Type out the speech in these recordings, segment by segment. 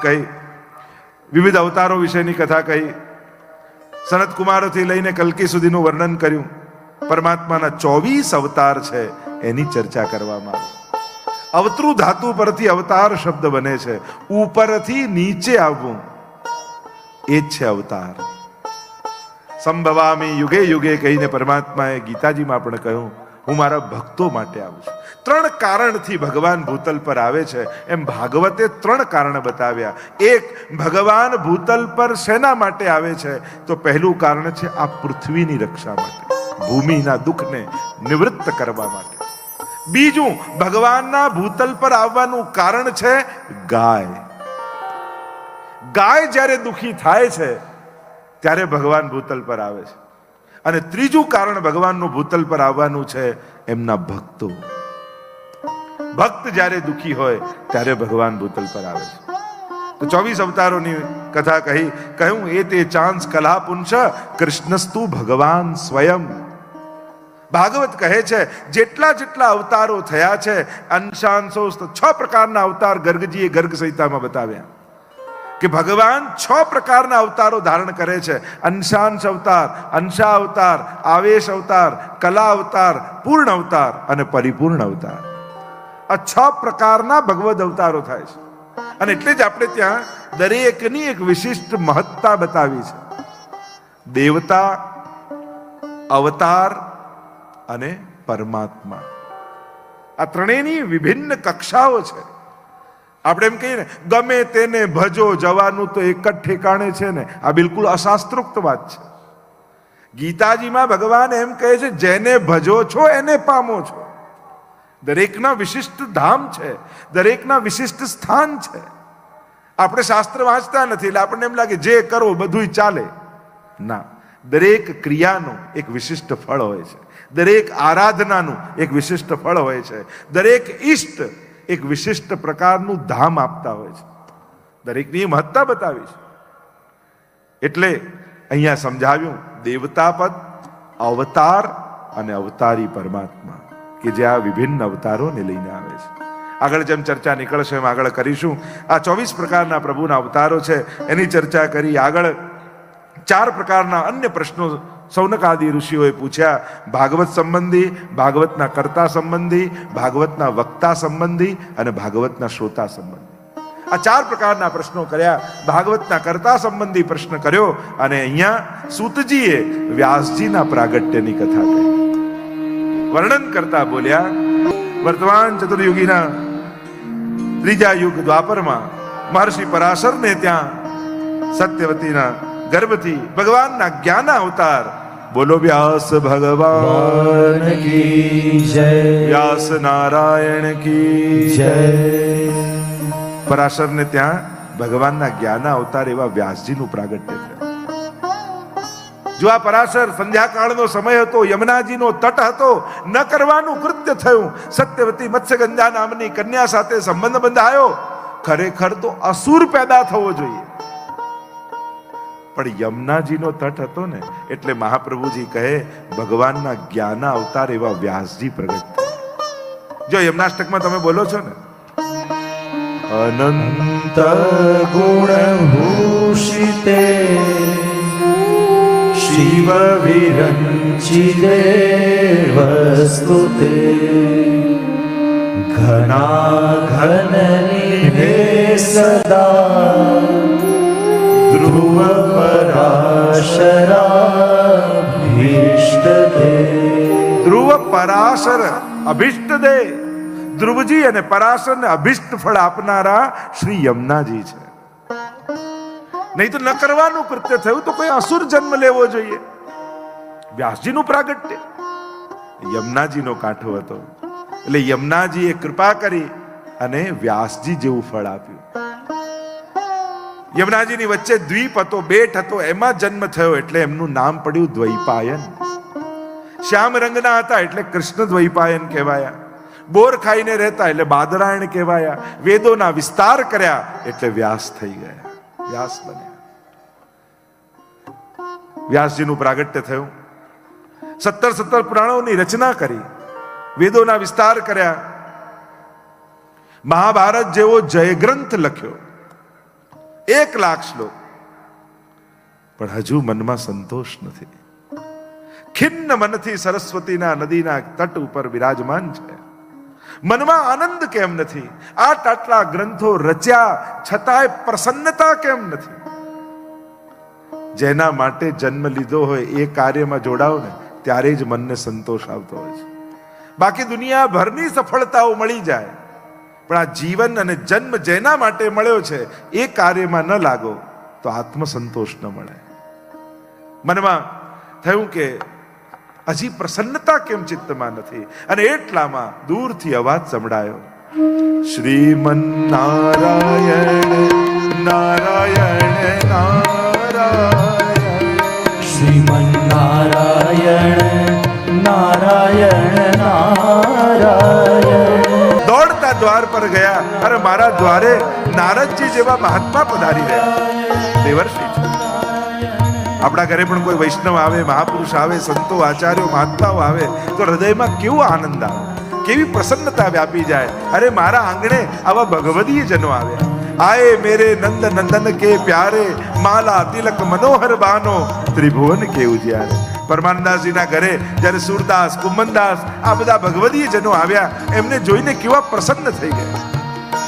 કહી, વિવિધ અવતારો વિશેની કથા કહી, સનત કુમારોથી લઈને કલ્કી સુધીનું વર્ણન કર્યું. પરમાત્માના 24 અવતાર છે એની ચર્ચા કરવામાં આવી. અવતૃ ધાતુ પરથી અવતાર શબ્દ બને છે. ઉપરથી નીચે આવવું એ જ છે અવતાર. સંભવામી યુગે યુગે કહીને પરમાત્માએ ગીતાજીમાં પણ કહ્યું, હું મારા ભક્તો માટે આવું છું. 3 કારણથી ભગવાન ભૂતલ પર આવે છે. એમ ભાગવતે 3 કારણ બતાવ્યા. એક, ભગવાન ભૂતલ પર શેના માટે આવે છે? તો પહેલું કારણ છે આ પૃથ્વીની રક્ષા માટે, ભૂમિના દુઃખને નિવૃત્ત કરવા માટે. બીજું, ભગવાનના ભૂતલ પર આવવાનું કારણ છે ગાય. ગાય જ્યારે દુઃખી થાય છે ત્યારે ભગવાન ભૂતલ પર આવે છે. અને ત્રીજું કારણ ભગવાનનું ભૂતલ પર આવવાનું છે એમના ભક્તો. ભક્ત જ્યારે દુઃખી હોય ત્યારે ભગવાન ભૂતલ પર આવે છે. તો 24 અવતારોની કથા કહી, કહ્યું એ તે ચાંસ કલા પુંસ કૃષ્ણસ્તુ ભગવાન સ્વયં. ભાગવત કહે છે જેટલા જેટલા અવતારો થયા છે, અંશાંશો 6 પ્રકારના અવતાર ગર્ગજીએ ગર્ગ સંહિતામાં બતાવ્યા કે ભગવાન 6 પ્રકારના અવતારો ધારણ કરે છે. અંશાંશ અવતાર, અંશા અવતાર, આવેશ અવતાર, કલા અવતાર, પૂર્ણ અવતાર અને પરિપૂર્ણ અવતાર. આ 6 પ્રકારના ભગવદ અવતારો થાય છે. અને એટલે જ આપણે ત્યાં દરેકની એક વિશિષ્ટ મહત્તા બતાવી છે. દેવતા, અવતાર અને પરમાત્મા, આ ત્રણેયની વિભિન્ન કક્ષાઓ છે. આપણે એમ કહીએ ને, ગમે તેને ભજો જવાનું તો એક જ ઠેકાણે છે ને, આ બિલકુલ અશાસ્ત્રોક્ત વાત છે. ગીતાજીમાં ભગવાન એમ કહે છે, જેને ભજો છો એને પામો છો. દરેકના વિશિષ્ટ ધામ છે, દરેકના વિશિષ્ટ સ્થાન છે. આપણે શાસ્ત્ર વાંચતા નથી એટલે આપણને એમ લાગે જે કરો બધું ચાલે. ના, દરેક ક્રિયાનું એક વિશિષ્ટ ફળ હોય છે. દરેક આરાધનાનું એક વિશિષ્ટ ફળ હોય છે. દરેક ઈષ્ટ એક વિશિષ્ટ પ્રકારનું ધામ આપતા હોય છે. દરેકની મહત્તા બતાવી છે. એટલે અહીંયા સમજાવ્યું દેવતા પદ, અવતાર અને અવતારી પરમાત્મા કે જે આ વિભિન્ન અવતારોને લઈને આવે છે. આગળ જેમ ચર્ચા નીકળશે એમ આગળ કરીશું. આ 24 પ્રકારના પ્રભુના અવતારો છે એની ચર્ચા કરી. આગળ 4 પ્રકારના અન્ય પ્રશ્નો સૌનકાદિ ઋષિઓએ પૂછ્યા. ભાગવત સંબંધી, ભાગવતના કર્તા સંબંધી, ભાગવતના વક્તા સંબંધી અને ભાગવતના શ્રોતા સંબંધી. આ 4 પ્રકારના પ્રશ્નો કર્યા. ભાગવતના કર્તા સંબંધી પ્રશ્ન કર્યો અને અહીંયા સૂતજીએ વ્યાસજીના પ્રાગટ્યની કથા કહી. વર્ણન કરતા બોલ્યા, વર્તમાન ચતુર્યુગીના 3જા યુગ દ્વાપરમાં મહર્ષિ પરાશરને ત્યાં સત્યવતીના ગર્ભથી ભગવાનના જ્ઞાન અવતાર, બોલો વ્યાસ ભગવાન કી જય, વ્યાસ નારાયણ કી જય. પરાશરને ત્યાં ભગવાનના જ્ઞાન અવતાર એવા વ્યાસજીનું પ્રાગટ્ય થયું. જો આ પરાશર સંધ્યાકાળનો સમય હતો, યમુનાજીનો તટ હતો, ન કરવાનું કૃત્ય થયું. સત્યવતી મત્સ્યગંધા નામની કન્યા સાથે સંબંધ બંધાયો. ખરેખર તો અસુર પેદા થવો જોઈએ, પણ યમુનાજીનો તટ હતો ને એટલે મહાપ્રભુજી કહે ભગવાનના જ્ઞાન અવતાર એવા વ્યાસજી પ્રગટ થયા. જો યમનાષ્ટકમાં તમે બોલો છો ને, અનંત ગુણ ભૂષિતે શિવ વિરંચિતે વસ્તુતે ઘના ઘન નિધે સદા ધ્રુવ પરાશર ધ્રુવ પરાશર અભિષ્ટ દે. ધ્રુવજી અને પરાશરને અભિષ્ટ ફળ આપનારા શ્રી યમુનાજી છે. નહીં તો ન કરવાનું કૃત્ય થયું તો કોઈ અસુર જન્મ લેવો જોઈએ. વ્યાસજીનું પ્રાગટ્ય યમુનાજીનો કાંઠો હતો એટલે યમુનાજીએ કૃપા કરી અને વ્યાસજી જેવું ફળ આપ્યું. યમુનાજીની વચ્ચે દ્વીપ હતો, બેટ હતો, એમાં જન્મ થયો એટલે એમનું નામ પડ્યું દ્વૈપાયન. શ્યામ રંગના હતા એટલે કૃષ્ણ દ્વૈપાયન કહેવાયા. બોર ખાઈને રહેતા એટલે બાદરાયણ કહેવાયા. વેદોના વિસ્તાર કર્યા એટલે વ્યાસ થઈ ગયા, વ્યાસ બન્યા. વ્યાસજીનું પ્રાગટ્ય થયું. 17 પુરાણોની રચના કરી, વેદોના વિસ્તાર કર્યા, મહાભારત જેવો જયગ્રંથ લખ્યો. 1,00,000 શ્લોક, પણ હજુ મનમાં સંતોષ નથી. ખિન્ન મનથી સરસ્વતીના નદીના તટ ઉપર વિરાજમાન છે. મનમાં આનંદ કેમ નથી? આટલા ગ્રંથો રચ્યા છતાંય પ્રસન્નતા કેમ નથી? જેના માટે જન્મ લીધો હોય એ કાર્યમાં જોડાઓ ને ત્યારે જ મનને સંતોષ આવતો હોય છે. બાકી દુનિયાભરની સફળતાઓ મળી જાય, પણ આ જીવન અને જન્મ જેના માટે મળ્યો છે એ કાર્યમાં ન લાગો તો આત્મસંતોષ ન મળે. મનમાં થયું કે હજી પ્રસન્નતા કેમ ચિત્તમાં નથી, અને એટલામાં દૂરથી અવાજ સંભળાયો, શ્રીમન નારાયણ નારાયણ નારાયણ, શ્રીમન નારાયણ નારાયણ નારાયણ. દોડતા દ્વાર પર ગયા. અરે મારા દ્વારે નારદજી જેવા મહાત્મા પધારી રહ્યા, દેવર્ષિ છે. આપણા ઘરે પણ કોઈ વૈષ્ણવ આવે, મહાપુરુષ આવે, સંતો આચાર્યો મહાત્માઓ આવે તો હૃદયમાં કેવો આનંદ આવે, કેવી પ્રસન્નતા વ્યાપી જાય. અરે મારા આંગણે આવા ભગવદીય જનો આવ્યા. આયે મેરે નંદ નંદન કે પ્યારે, માલા તિલક મનોહર બાનો, ત્રિભુવન કે ઉજ્યારે. પરમાનંદાસજીના ઘરે જ્યારે સુરદાસ, કુંભનદાસ આ બધા ભગવદીય જનો આવ્યા, એમને જોઈને કેવા પ્રસન્ન થઈ ગયા.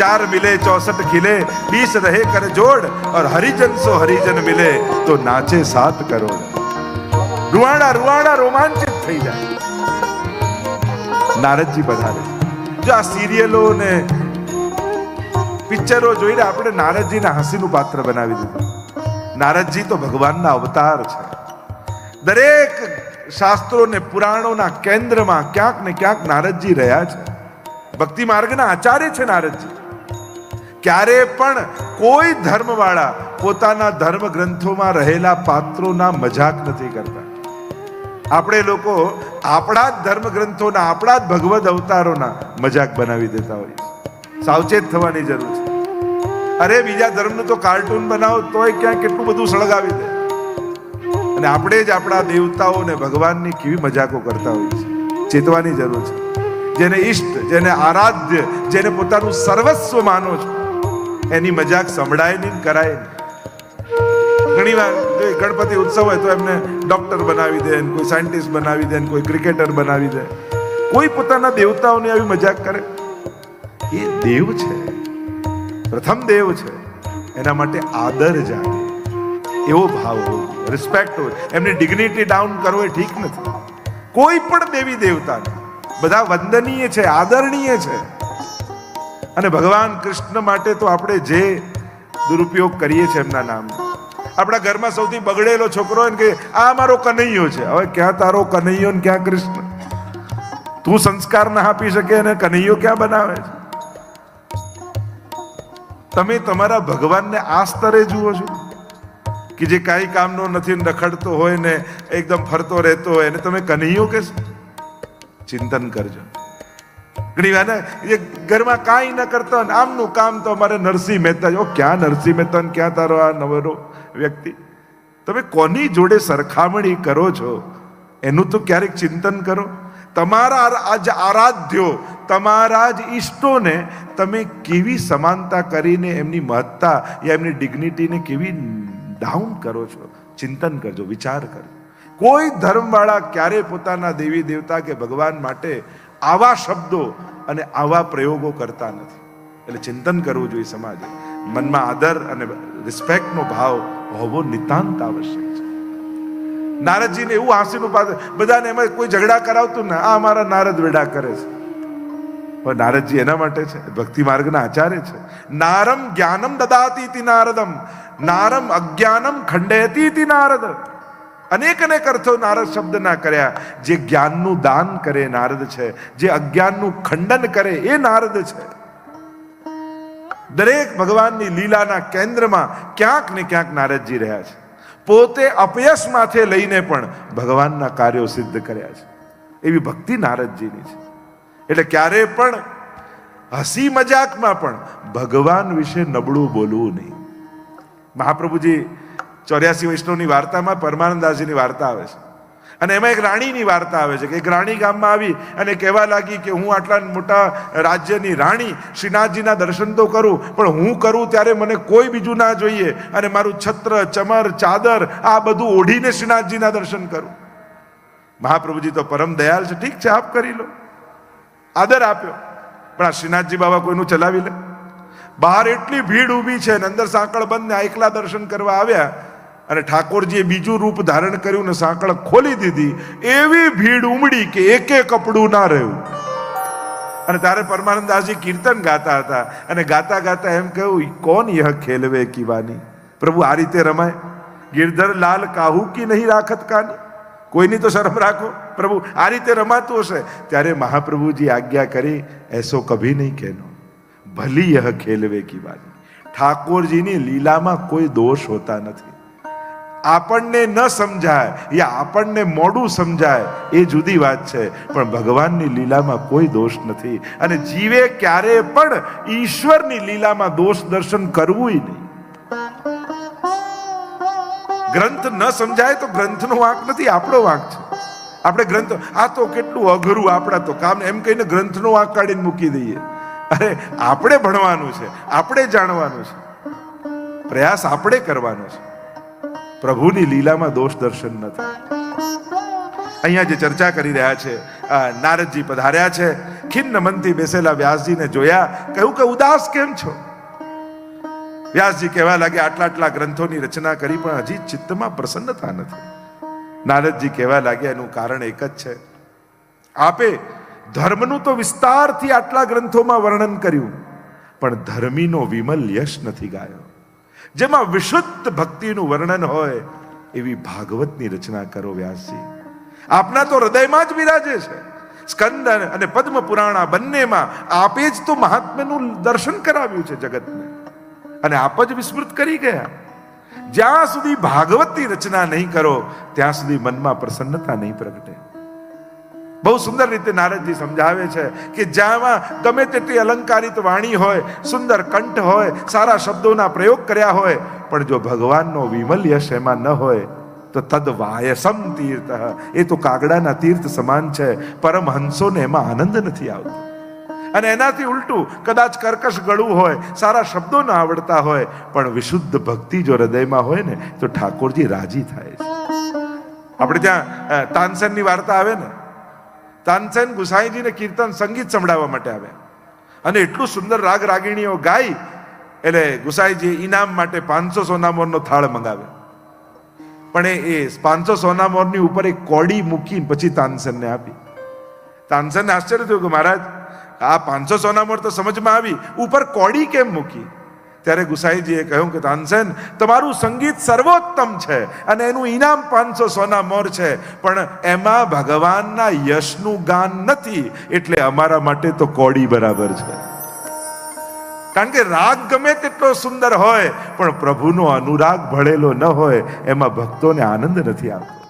4 મિલે 64 ખिले, 20 રહે કર જોડ, और हरिजन सो हरिजन मिले तो नाचे 7 करोड़. रुआड़ा रुआड़ा रोमांचित થઈ જાય. નારદજી પધારે. જો આ સિરિયલો ને પિક્ચરો જોઈને આપણે નારદજીના હાસ્યનું પાત્ર બનાવી દીધું. નારદજી તો ભગવાનના અવતાર છે. દરેક શાસ્ત્રો ને પુરાણોના કેન્દ્રમાં ક્યાંક ને ક્યાંક નારદજી રહ્યા છે. ભક્તિ માર્ગના આચાર્ય છે નારદજી. ક્યારે પણ કોઈ ધર્મવાળા પોતાના ધર્મ ગ્રંથોમાં રહેલા પાત્રોના મજાક નથી કરતા. આપણે લોકો આપણા જ ધર્મ ગ્રંથોના, આપણા જ ભગવદ અવતારોના મજાક બનાવી દેતા હોઈએ. સાવચેત થવાની જરૂર છે. અરે બીજા ધર્મનું તો કાર્ટૂન બનાવો તોય ક્યાં કેટલું બધું સળગાવી દે, અને આપણે જ આપણા દેવતાઓને ભગવાનની કેવી મજાકો કરતા હોઈએ છીએ. ચેતવાની જરૂર છે. જેને ઈષ્ટ, જેને આરાધ્ય, જેને પોતાનું સર્વસ્વ માનો છો, એની મજાક સંભળાય નહીં, કરાય નહીં. ઘણી વાર ગણપતિ ઉત્સવ હોય તો એમને ડોક્ટર બનાવી દે, કોઈ સાયન્ટિસ્ટ બનાવી દે, કોઈ ક્રિકેટર બનાવી દે. કોઈ પોતાના દેવતાઓની આવી મજાક કરે? એ દેવ છે, પ્રથમ દેવ છે. એના માટે આદર જાગે, એવો ભાવ હોય, રિસ્પેક્ટ હોય. એમની ડિગ્નિટી ડાઉન કરવો એ ઠીક નથી. કોઈ પણ દેવી દેવતાને બધા વંદનીય છે, આદરણીય છે. અને ભગવાન કૃષ્ણ માટે તો આપણે જે દુરુપયોગ કરીએ છીએ એમના નામનો. આપણા ઘરમાં સૌથી બગડેલો છોકરો કે આ મારો કનૈયો છે. હવે ક્યાં તારો કનૈયો ને ક્યાં કૃષ્ણ? તું સંસ્કાર ના આપી શકે અને કનૈયો ક્યાં બનાવે છે? તમે તમારા ભગવાનને આ સ્તરે જુઓ છો કે જે કાંઈ કામનો નથી, રખડતો હોય ને એકદમ ફરતો રહેતો હોય, અને તમે કનૈયો કહેશો? ચિંતન કરજો. ઘણી વાર એ ઘરમાં કાંઈ ન કરતો, આમનું કામ તો અમારે નરસિંહ મહેતા. ક્યાં નરસિંહ મહેતા, ક્યાં તારો આ નવરો વ્યક્તિ? તમે કોની જોડે સરખામણી કરો છો એનું તો ક્યારેક ચિંતન કરો. તમારા આજ આરાધ્યો, તમારા જ ઈષ્ટોને તમે કેવી સમાનતા કરીને એમની મહત્તા યા એમની ડિગ્નિટીને કેવી ડાઉન કરો છો? ચિંતન કરજો, વિચાર કરજો. કોઈ ધર્મવાળા ક્યારે પોતાના દેવી દેવતા કે ભગવાન માટે આવા શબ્દો અને આવા પ્રયોગો કરતા નથી. એટલે ચિંતન કરવું જોઈએ સમાજે. મનમાં આદર અને રિસ્પેક્ટનો ભાવ હોવો નિતાંત આવશ્યક છે. નારદજીને એવું હાસ્યનું પાત્ર, બધાને એમાં કોઈ ઝઘડા કરાવતું ને આ અમારા નારદ વેડા કરે છે. પણ નારદજી એના માટે છે, ભક્તિ માર્ગના આચાર્ય છે. નારમ જ્ઞાનમ દદાતિ ઇતિ નારદમ, નારમ અજ્ઞાનમ ખંડયતિ ઇતિ નારદ. અનેક અનેક અર્થો નારદ શબ્દના કર્યા. જે જ્ઞાનનું દાન કરે નારદ છે, જે અજ્ઞાનનું ખંડન કરે એ નારદ છે. દરેક ભગવાનની લીલાના કેન્દ્રમાં ક્યાંક ને ક્યાંક નારદજી રહ્યા છે. પોતે અપયશ માથે લઈને પણ ભગવાનના કાર્યો સિદ્ધ કર્યા છે. એવી ભક્તિ નારદજીની છે. એટલે ક્યારે પણ હસી મજાકમાં પણ ભગવાન વિશે નબળું બોલવું નહીં. મહાપ્રભુજી 84 વૈષ્ણવની વાર્તામાં પરમાનંદાસજીની વાર્તા આવે છે. અને એમાં એક રાણીની વાર્તા આવે છે કે એક રાણી ગામમાં આવી અને કહેવા લાગી કે હું આટલા મોટા રાજ્યની રાણી, શ્રીનાથજીના દર્શન તો કરું, પણ હું કરું ત્યારે મને કોઈ બીજું ના જોઈએ અને મારું છત્ર, ચમર, ચાદર આ બધું ઓઢીને શ્રીનાથજીના દર્શન કરું. મહાપ્રભુજી તો પરમ દયાળ છે, ઠીક છે આપ કરી લો, આદર આપ્યો. પણ આ શ્રીનાથજી બાબા કોઈનું ચલાવી લે? બહાર એટલી ભીડ ઊભી છે અને અંદર સાંકળ બંધ ને એકલા દર્શન કરવા આવ્યા અને ઠાકોરજીએ બીજું રૂપ ધારણ કર્યું ને સાંકળ ખોલી દીધી. એવી ભીડ ઉમડી કે એકે કપડું ના રહ્યું. અને ત્યારે પરમાનંદદાસજી કીર્તન ગાતા હતા અને ગાતા ગાતા એમ કહ્યું, કોણ યહ ખેલવે કીવાની. પ્રભુ આ રીતે રમાય? ગિરધર લાલ કાહુ કી નહીં રાખત કાની. કોઈની તો શરમ રાખો પ્રભુ, આ રીતે રમાતું હશે. ત્યારે મહાપ્રભુજી આજ્ઞા કરી, એસો કભી નહીં કહેનો, ભલી યહ ખેલવે કીવાની. ઠાકોરજીની લીલામાં કોઈ દોષ હોતા નથી. આપણને ન સમજાય યા આપણને મોડું સમજાય એ જુદી વાત છે, પણ ભગવાનની લીલામાં કોઈ દોષ નથી. અને જીવે ક્યારે પણ ઈશ્વરની લીલામાં દોષ દર્શન કરવું નહીં. ગ્રંથ ન સમજાય તો ગ્રંથનો વાંક નથી, આપણો વાંક છે. આપણે ગ્રંથ આ તો કેટલું અઘરું, આપણા તો કામ એમ કહીને ગ્રંથનો વાંક કાઢીને મૂકી દઈએ. અરે આપણે ભણવાનું છે, આપણે જાણવાનું છે, પ્રયાસ આપણે કરવાનો છે. પ્રભુની લીલામાં દોષ દર્શન નથી. અહીંયા જે ચર્ચા કરી રહ્યા છે, નારદજી પધાર્યા છે, ખિન્ન મનથી બેસેલા વ્યાસજીને જોયા, કહ્યું કે ઉદાસ કેમ છો? વ્યાસજી કહેવા લાગે, આટલા ગ્રંથોની રચના કરી પણ હજી ચિત્તમાં પ્રસન્નતા નથી. નારદજી કહેવા લાગ્યા, એનું કારણ એક જ છે, આપે ધર્મનું તો વિસ્તારથી આટલા ગ્રંથોમાં વર્ણન કર્યું, પણ ધર્મીનો વિમલ યશ નથી ગાયો. જેમાં વિશુદ્ધ ભક્તિનું વર્ણન હોય એવી ભાગવતની રચના કરો વ્યાસજી. આપના તો હૃદયમાં જ બિરાજે છે. સ્કંદ અને પદ્મ પુરાણ આ બંનેમાં આપે જ તો મહાત્મ્યનું દર્શન કરાવ્યું છે જગતને, અને આપ જ વિસ્મૃત કરી ગયા. જ્યાં સુધી ભાગવતની રચના નહીં કરો ત્યાં સુધી મનમાં પ્રસન્નતા નહીં પ્રગટે. બહુ સુંદર રીતે નારદજી સમજાવે છે કે જ્યાં ગમે તેટલી અલંકારિત વાણી હોય, સુંદર કંઠ હોય, સારા શબ્દોના પ્રયોગ કર્યા હોય, પણ જો ભગવાનનો વિમલ યશ એમાં ન હોય તો તદ વાયસમ તીર્થ, એ તો કાગડાના તીર્થ સમાન છે. પરમહંસોને એમાં આનંદ નથી આવતો. અને એનાથી ઉલટું કદાચ કર્કશ ગળું હોય, સારા શબ્દો ન આવડતા હોય, પણ વિશુદ્ધ ભક્તિ જો હૃદયમાં હોય ને તો ઠાકોરજી રાજી થાય છે. આપણે ત્યાં તાનસેનની વાર્તા આવે ને, તાનસેન ગુસાઈજીને કીર્તન સંગીત સંભળાવવા માટે આવ્યા અને એટલું સુંદર રાગ રાગીણીઓ ગાઈ, એટલે ગુસાઈજી ઇનામ માટે 500 સોનામોરનો થાળ મંગાવે. પણ એ 500 સોનામોરની ઉપર એક કોડી મૂકીને પછી તાનસેનને આપી. તાનસેનને આશ્ચર્ય થયું કે મહારાજ, આ 500 સોનામોર તો સમજમાં આવી, ઉપર કોડી કેમ મૂકી? ત્યારે ગુસાઈજીએ કહ્યું કે તાનસેન, તમારું સંગીત સર્વોત્તમ છે અને એનું ઇનામ 500 સોનામોર છે, પણ એમાં ભગવાનના યશનું ગાન નથી, એટલે અમારા માટે તો કોડી બરાબર છે. કારણ કે રાગ ગમે તેટલો સુંદર હોય, પણ પ્રભુનો અનુરાગ ભળેલો ન હોય એમાં ભક્તોને આનંદ નથી આવતો.